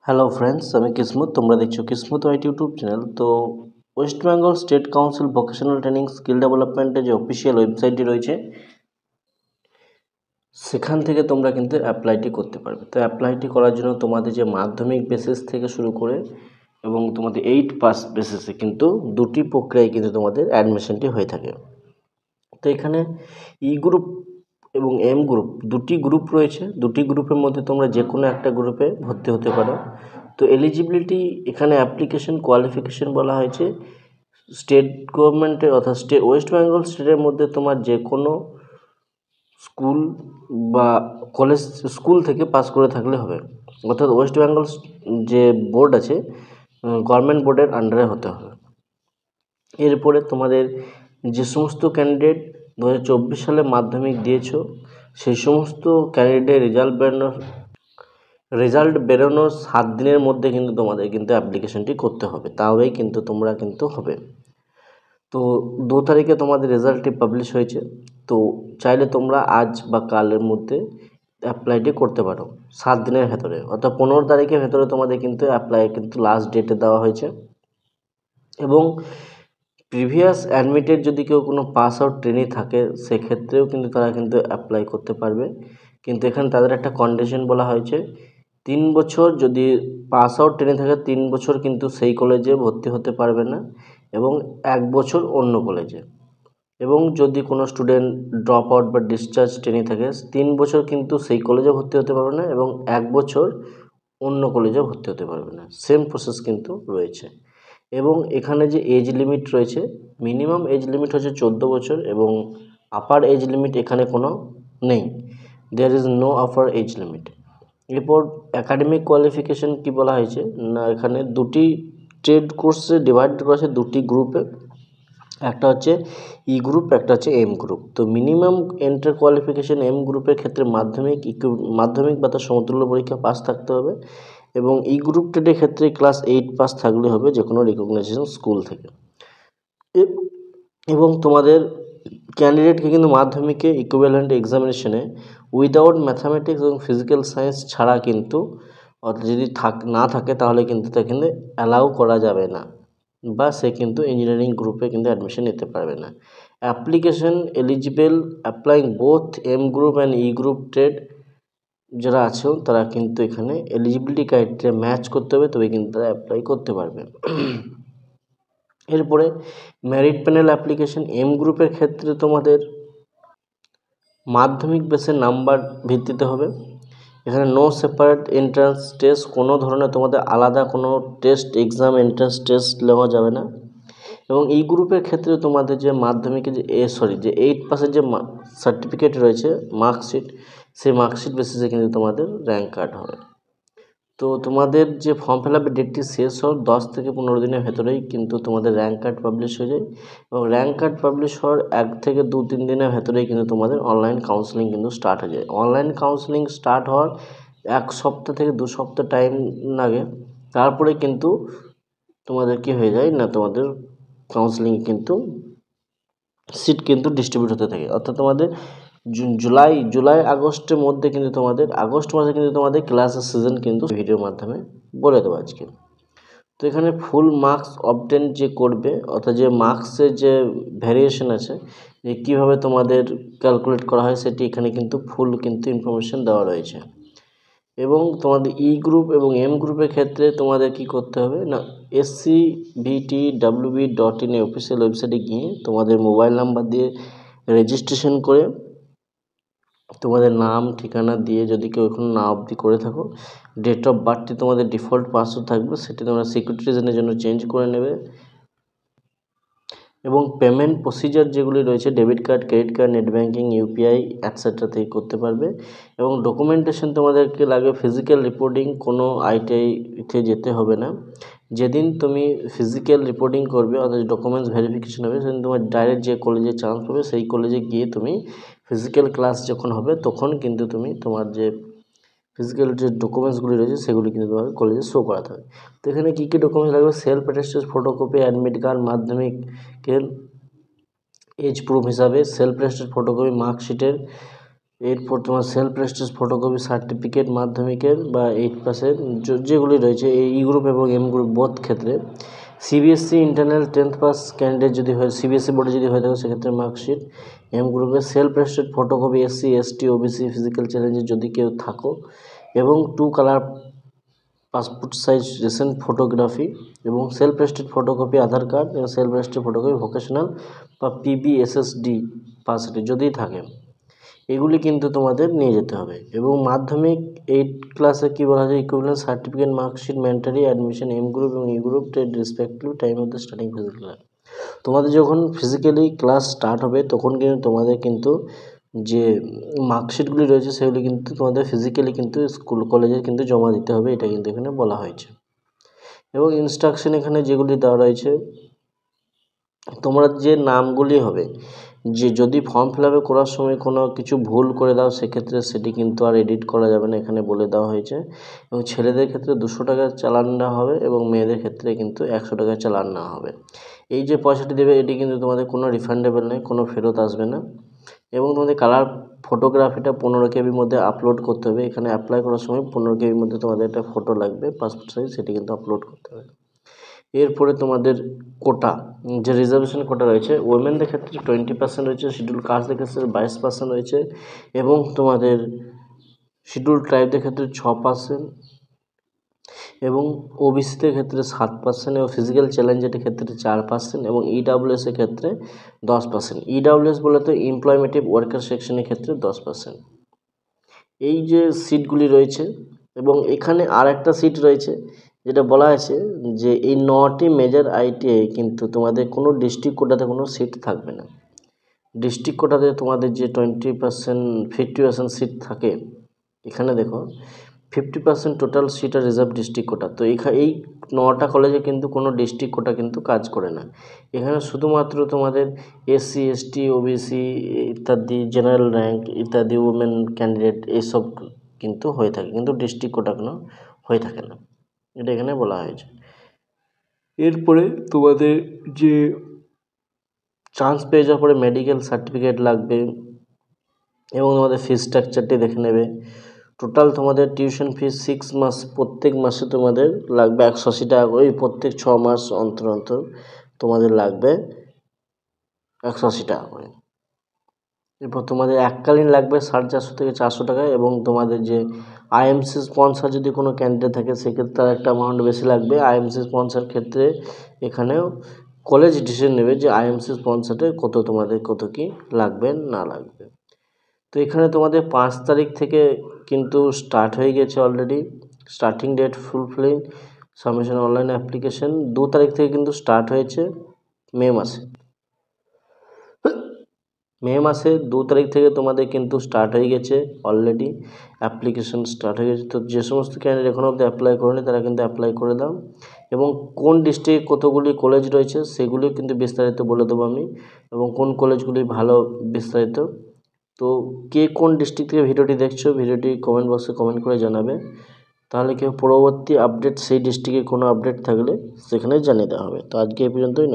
Hello friends, আমি কিসমত। তোমরা দেখছো কিসমত ওয়াইট ইউটিউব চ্যানেল। তো West Bengal state council vocational training skill ডেভেলপমেন্টের যে অফিসিয়াল ওয়েবসাইটটি রয়েছে, সেখান থেকে তোমরা কিন্তু অ্যাপ্লাইটি করতে পারবে। তো অ্যাপ্লাইটি করার জন্য তোমাদের যে মাধ্যমিক বেসিস থেকে শুরু করে এবং তোমাদের 8 পাস বেসিসে কিন্তু দুটি প্রক্রিয়ায় কিন্তু তোমাদের অ্যাডমিশনটি হয়ে থাকে। তো এখানে ই গ্রুপ এবং এম গ্রুপ দুটি গ্রুপ রয়েছে। দুটি গ্রুপের মধ্যে তোমরা যে কোনো একটা গ্রুপে ভর্তি হতে পারো। তো এলিজিবিলিটি এখানে অ্যাপ্লিকেশন কোয়ালিফিকেশন বলা হয়েছে স্টেট গভর্নমেন্টের অর্থাৎ ওয়েস্ট বেঙ্গল স্টেটের মধ্যে তোমার যে কোনো স্কুল বা কলেজ স্কুল থেকে পাস করে থাকলে হবে। অর্থাৎ ওয়েস্ট বেঙ্গল যে বোর্ড আছে, গভর্নমেন্ট বোর্ডের আন্ডারে হতে হবে। এরপরে তোমাদের যে সমস্ত ক্যান্ডিডেট 2024 সালে মাধ্যমিক দিয়েছো, সেই সমস্ত ক্যান্ডিডেটের রেজাল্ট বেরোনোর 7 দিনের মধ্যে কিন্তু তোমাদের কিন্তু অ্যাপ্লিকেশনটি করতে হবে, তাহলেই কিন্তু তোমরা কিন্তু হবে। তো 2 তারিখে তোমাদের রেজাল্টটি পাবলিশ হয়েছে। তো চাইলে তোমরা আজ বা কালের মধ্যে অ্যাপ্লাইটি করতে পারো 7 দিনের ভেতরে, অর্থাৎ 15 তারিখের ভেতরে তোমাদের কিন্তু অ্যাপ্লাই কিন্তু লাস্ট ডেটে দেওয়া হয়েছে। এবং প্রিভিয়াস অ্যাডমিটেড যদি কেউ কোনো পাস আউট ট্রেনিং থাকে, সেক্ষেত্রেও কিন্তু তারা কিন্তু অ্যাপ্লাই করতে পারবে। কিন্তু এখানে তাদের একটা কন্ডিশন বলা হয়েছে, 3 বছর যদি পাস আউট ট্রেনিং থাকে 3 বছর কিন্তু সেই কলেজে ভর্তি হতে পারবে না, এবং 1 বছর অন্য কলেজে। এবং যদি কোনো স্টুডেন্ট ড্রপ আউট বা ডিসচার্জ ট্রেনিং থাকে, 3 বছর কিন্তু সেই কলেজে ভর্তি হতে পারবে না, এবং 1 বছর অন্য কলেজে ভর্তি হতে পারবে না। সেম প্রসেস কিন্তু রয়েছে। এবং এখানে যে এজ লিমিট রয়েছে, মিনিমাম এজ লিমিট হচ্ছে 14 বছর, এবং আপার এজ লিমিট এখানে কোনো নেই। There is no upper age limit. এরপর একাডেমিক কোয়ালিফিকেশন কি বলা হয়েছে না, এখানে দুটি ট্রেড কোর্সে ডিভাইড করা আছে দুটি গ্রুপে। একটা হচ্ছে ই গ্রুপ, একটা হচ্ছে এম গ্রুপ। তো মিনিমাম এন্টার কোয়ালিফিকেশন এম গ্রুপের ক্ষেত্রে মাধ্যমিক বা তার সমতুল্য পরীক্ষা পাস থাকতে হবে, এবং ই গ্রুপ ট্রেডের ক্ষেত্রে ক্লাস 8 পাস থাকলে হবে যে কোনো রিকগনাইজেশন স্কুল থেকে। এবং তোমাদের ক্যান্ডিডেটকে কিন্তু মাধ্যমিকে ইকুইভ্যালেন্ট এক্সামিনেশনে উইদাউট ম্যাথামেটিক্স এবং ফিজিক্যাল সায়েন্স ছাড়া কিন্তু, অর্থাৎ যদি না থাকে তাহলে কিন্তু তাকে কিন্তু অ্যালাউ করা যাবে না, বা সে কিন্তু ইঞ্জিনিয়ারিং গ্রুপে কিন্তু অ্যাডমিশন নিতে পারবে না। Application eligible applying both M group and E group trade যারা আছো, তারা কিন্তু এখানে এলিজিবিলিটি ক্রাইটেরিয়া ম্যাচ করতে হবে, তবে কিন্তু তারা অ্যাপ্লাই করতে পারবে। এরপরে মেরিট প্যানেল অ্যাপ্লিকেশন এম গ্রুপের ক্ষেত্রে তোমাদের মাধ্যমিক বেসের নাম্বার ভিত্তিতে হবে। এখানে নো সেপারেট এন্ট্রান্স টেস্ট, কোনো ধরনের তোমাদের আলাদা কোনো টেস্ট এক্সাম এন্ট্রান্স টেস্ট নেওয়া যাবে না। এবং এই গ্রুপের ক্ষেত্রে তোমাদের যে মাধ্যমিকের যে 8 পাসের যে সার্টিফিকেট রয়েছে, মার্কশিট, সেই মার্কশিট বেসিসে কিন্তু তোমাদের র্যাঙ্ক কার্ড হবে। তো তোমাদের যে ফর্ম ফিল আপের ডেটটি শেষ হওয়ার 10 থেকে 15 দিনের ভেতরেই কিন্তু তোমাদের র্যাঙ্ক কার্ড পাবলিশ হয়ে যায়, এবং র্যাঙ্ক কার্ড পাবলিশ হওয়ার 1 থেকে 2-3 দিনের ভেতরেই কিন্তু তোমাদের অনলাইন কাউন্সেলিং কিন্তু স্টার্ট হয়ে যায়। অনলাইন কাউন্সেলিং স্টার্ট হওয়ার 1 সপ্তাহ থেকে 2 সপ্তাহ টাইম লাগে, তারপরে কিন্তু তোমাদের কি হয়ে যায় না, তোমাদের কাউন্সেলিং কিন্তু সিট কিন্তু ডিস্ট্রিবিউট হতে থাকে। অর্থাৎ তোমাদের জুলাই আগস্টের মধ্যে কিন্তু তোমাদের আগস্ট মাসে কিন্তু তোমাদের ক্লাসের সিজন কিন্তু ভিডিওর মাধ্যমে বলে দেবো আজকে। তো এখানে ফুল মার্কস অবটেন যে করবে, অর্থাৎ যে মার্কসের যে ভ্যারিয়েশন আছে, যে কীভাবে তোমাদের ক্যালকুলেট করা হয়, সেটি এখানে কিন্তু ফুল কিন্তু ইনফরমেশন দেওয়া রয়েছে। এবং তোমাদের ই গ্রুপ এবং এম গ্রুপের ক্ষেত্রে তোমাদের কি করতে হবে না, scbtwb.in অফিসিয়াল ওয়েবসাইটে গিয়ে তোমাদের মোবাইল নাম্বার দিয়ে রেজিস্ট্রেশন করে, তোমাদের নাম ঠিকানা দিয়ে, যদি কেউ এখন না অবধি করে থাকো, ডেট অফ বার্থটি তোমাদের ডিফল্ট পাসওয়ার্ড থাকবে, সেটি তোমরা সিকিউরিটি রিজনের জন্য চেঞ্জ করে নেবে। এবং পেমেন্ট প্রসিজার যেগুলি রয়েছে, debit card, credit card, net banking, UPI etcetera থেকে করতে পারবে। এবং ডকুমেন্টেশন তোমাদেরকে লাগবে ফিজিক্যাল রিপোর্টিং, কোনো আইটিআইতে যেতে হবে না। যেদিন তুমি ফিজিক্যাল রিপোর্টিং করবে, অর্থাৎ ডকুমেন্টস ভেরিফিকেশন হবে, সেদিন তোমার ডাইরেক্ট যে কলেজে চান্স পাবে সেই কলেজে গিয়ে তুমি ফিজিক্যাল ক্লাস যখন হবে, তখন কিন্তু তুমি তোমার যে ফিজিক্যাল যে ডকুমেন্টসগুলি রয়েছে সেগুলি কিন্তু তোমাকে কলেজে শো করাতে হবে। তো এখানে কী কী ডকুমেন্টস লাগবে, self attested photocopy, admit card, মাধ্যমিকের এজ প্রুফ হিসাবে সেলফ অ্যাটেস্টেড ফটোকপি, মার্কশিটের এরপর তোমার সেলফ রেজিস্টার্ড ফটোকপি সার্টিফিকেট মাধ্যমিকের বা 8 পাসের যেগুলি রয়েছে এই গ্রুপ এবং এম গ্রুপ বোথ ক্ষেত্রে CBSE internal 10th pass candidate যদি হয়, সিবিএসসি বোর্ডে যদি হয়ে থাকে সেক্ষেত্রে মার্কশিট। এম গ্রুপে self registered photocopy SC ST OBC physical চ্যালেঞ্জে যদি কেউ থাকো এবং 2 colour passport size recent photography এবং সেলফ রেজিস্টার্ড ফটোকপি আধার কার্ড এবং সেলফ রেজিস্টার্ড ফটোকপি ভোকেশনাল বা PBSSD পাস যদি থাকে, এগুলি কিন্তু তোমাদের নিয়ে যেতে হবে। এবং মাধ্যমিক 8 ক্লাসে কী বলা যায়, equivalent certificate marksheet mandatory admission M group এবং E group trade respective time of the starting physical. তোমাদের যখন ফিজিক্যালি ক্লাস স্টার্ট হবে তখন কিন্তু তোমাদের কিন্তু যে মার্কশিটগুলি রয়েছে সেগুলি কিন্তু তোমাদের ফিজিক্যালি কিন্তু স্কুল কলেজে কিন্তু জমা দিতে হবে, এটা কিন্তু এখানে বলা হয়েছে। এবং ইনস্ট্রাকশন এখানে যেগুলি দেওয়া রয়েছে, তোমরা যে নামগুলি হবে, যে যদি ফর্ম ফিল আপ করার সময় কোনো কিছু ভুল করে দাও সেক্ষেত্রে সেটি কিন্তু আর এডিট করা যাবে না, এখানে বলে দেওয়া হয়েছে। এবং ছেলেদের ক্ষেত্রে 200 টাকার চালান নেওয়া হবে এবং মেয়েদের ক্ষেত্রে কিন্তু 100 টাকার চালান নেওয়া হবে। এই যে পয়সাটি দেবে এটি কিন্তু তোমাদের কোনো রিফান্ডেবল নেই, কোনো ফেরত আসবে না। এবং তোমাদের কালার ফটোগ্রাফিটা 15 KB মধ্যে আপলোড করতে হবে। এখানে অ্যাপ্লাই করার সময় 15 KB মধ্যে তোমাদের একটা ফটো লাগবে পাসপোর্ট সাইজ, সেটি কিন্তু আপলোড করতে হবে। এরপরে তোমাদের কোটা, যে রিজার্ভেশন কোটা রয়েছে ওমেনদের ক্ষেত্রে 20% রয়েছে, শিডিউল কাস্টদের ক্ষেত্রে 22% রয়েছে এবং তোমাদের শিডিউল ট্রাইবদের ক্ষেত্রে 6% এবং ওবিসিদের ক্ষেত্রে 7% এবং ফিজিক্যাল চ্যালেঞ্জের ক্ষেত্রে 4% এবং EWS এর ক্ষেত্রে 10%। EWS বলে তো এমপ্লয়মেন্টিভ ওয়ার্কার সেকশনের ক্ষেত্রে 10%। এই যে সিটগুলি রয়েছে এবং এখানে আর একটা সিট রয়েছে যেটা বলা আছে যে এই 9টি মেজর ITI কিন্তু তোমাদের কোনো ডিস্ট্রিক্ট কোটাতে কোনো সিট থাকবে না। ডিস্ট্রিক্ট কোটাতে তোমাদের যে 20% 50% সিট থাকে, এখানে দেখো 50% টোটাল সিট আর রিজার্ভ ডিস্ট্রিক্ট কোটা। তো এই 9টা কলেজে কিন্তু কোনো ডিস্ট্রিক্ট কোটা কিন্তু কাজ করে না। এখানে শুধুমাত্র তোমাদের SC ST OBC ইত্যাদি জেনারেল র্যাঙ্ক ইত্যাদি ওমেন ক্যান্ডিডেট এইসব কিন্তু হয়ে থাকে, কিন্তু ডিস্ট্রিক্ট কোটা কোনো হয়ে থাকে না, এটা এখানে বলা হয়েছে। এরপরে তোমাদের যে চান্স পেয়ে যাওয়ার পরে মেডিকেল সার্টিফিকেট লাগবে এবং তোমাদের ফিস স্ট্রাকচারটি দেখে নেবে। টোটাল তোমাদের টিউশন ফিস 6 মাস, প্রত্যেক মাসে তোমাদের লাগবে 180 টাকা করে, প্রত্যেক 6 মাস অন্তর অন্তর তোমাদের লাগবে 180 টাকা করে। এরপর তোমাদের এককালীন লাগবে 450 থেকে 400 টাকা এবং তোমাদের যে IMC স্পন্সর যদি কোনো ক্যান্ডিডেট থাকে সেক্ষেত্রে তার একটা অ্যামাউন্ট বেশি লাগবে। IMC স্পন্সর ক্ষেত্রে এখানেও কলেজ ডিসিশন নেবে যে IMC স্পন্সরে তোমাদের কত কি লাগবে না লাগবে। তো এখানে তোমাদের 5 তারিখ থেকে কিন্তু স্টার্ট হয়ে গেছে already, starting date fulfilling submission online application 2 তারিখ থেকে কিন্তু স্টার্ট হয়েছে মে মাসে। মে মাসে 2 তারিখ থেকে তোমাদের কিন্তু স্টার্ট হয়ে গেছে অলরেডি, অ্যাপ্লিকেশন স্টার্ট হয়ে গেছে। তো যে সমস্ত ক্যান্ডিডেট এখনও অবধি অ্যাপ্লাই করেনি তারা কিন্তু অ্যাপ্লাই করে দাও। এবং কোন ডিস্ট্রিক্টে কতগুলি কলেজ রয়েছে সেগুলি কিন্তু বিস্তারিত বলে দেবো আমি, এবং কোন কলেজগুলি ভালো বিস্তারিত। তো কে কোন ডিস্ট্রিক্ট থেকে ভিডিওটি দেখছো ভিডিওটি কমেন্ট বক্সে কমেন্ট করে জানাবে, তাহলে কেউ পরবর্তী আপডেট সেই ডিস্ট্রিক্টে কোনো আপডেট থাকলে সেখানে জানিয়ে দেওয়া হবে। তো আজকে এই পর্যন্তই।